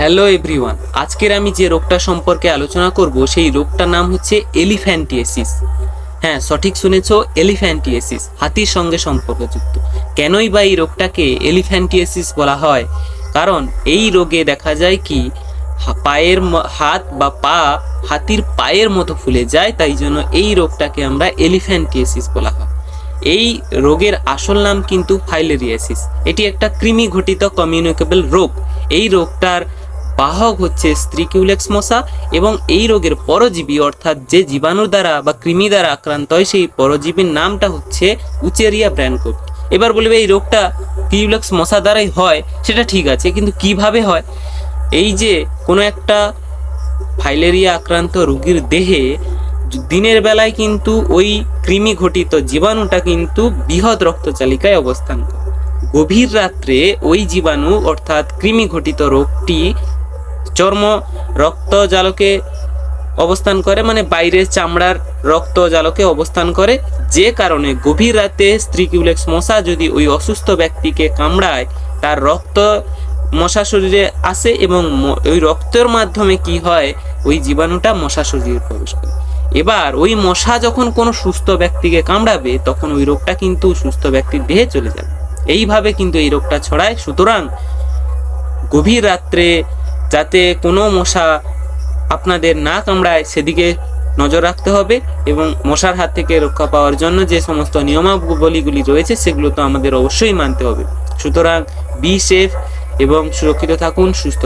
Hello everyone, আজকের আমি যে রোগটা সম্পর্কে আলোচনা করব সেই রোগটার নাম হচ্ছে এলিফ্যান্টিয়েসিস। হ্যাঁ, সঠিক শুনেছো, এলিফ্যান্টিয়েসিস, হাতির সঙ্গে সম্পর্কযুক্ত। কেনই বা এই রোগটাকে এলিফ্যান্টিয়েসিস বলা হয়? কারণ এই রোগে দেখা যায় কি হাত বা পা হাতির পায়ের মতো ফুলে যায়, তাই জন্য এই রোগটাকে আমরা এলিফ্যান্টিয়েসিস বলা হয়। এই রোগের আসল নাম কিন্তু ফাইলেরিয়াসিস। এটি একটা কৃমি ঘটিত কমিউনিকেবল রোগ। এই রোগটার বাহক হচ্ছে স্ত্রীকিউলেক্স মশা, এবং এই রোগের পরজীবী অর্থাৎ যে জীবাণুর দ্বারা বা কৃমি দ্বারা আক্রান্ত হয় সেই পরজীবীর নামটা হচ্ছে উচেরিয়া ব্র্যানকোট। এবার বলবে এই রোগটা কিউলেক্স মশা দ্বারাই হয়, সেটা ঠিক আছে, কিন্তু কিভাবে হয়? এই যে কোনো একটা ফাইলেরিয়া আক্রান্ত রোগীর দেহে দিনের বেলায় কিন্তু ওই কৃমি ঘটিত জীবাণুটা কিন্তু বৃহৎ রক্তচালিকায় অবস্থান করে। গভীর রাত্রে ওই জীবাণু অর্থাৎ কৃমি ঘটিত রোগটি চর্ম রক্তজালকে অবস্থান করে, মানে বাইরের চামড়ার রক্তজালকে অবস্থান করে, যে কারণে গভীর রাতে স্ত্রীকিউলেক্স মশা যদি ওই অসুস্থ ব্যক্তিকে কামড়ায়, তার রক্ত মশা শরীরে আসে এবং ওই রক্তের মাধ্যমে কি হয়, ওই জীবাণুটা মশা শরীরে প্রবেশ করে। এবার ওই মশা যখন কোনো সুস্থ ব্যক্তিকে কামড়াবে তখন ওই রোগটা কিন্তু সুস্থ ব্যক্তির দেহে চলে যাবে। এইভাবে কিন্তু এই রোগটা ছড়ায়। সুতরাং গভীর রাত্রে যাতে কোনো মশা আপনাদের না কামড়ায় সেদিকে নজর রাখতে হবে, এবং মশার হাত থেকে রক্ষা পাওয়ার জন্য যে সমস্ত নিয়মাবলীগুলি রয়েছে সেগুলো তো আমাদের অবশ্যই মানতে হবে। সুতরাং বি সেফ এবং সুরক্ষিত থাকুন, সুস্থ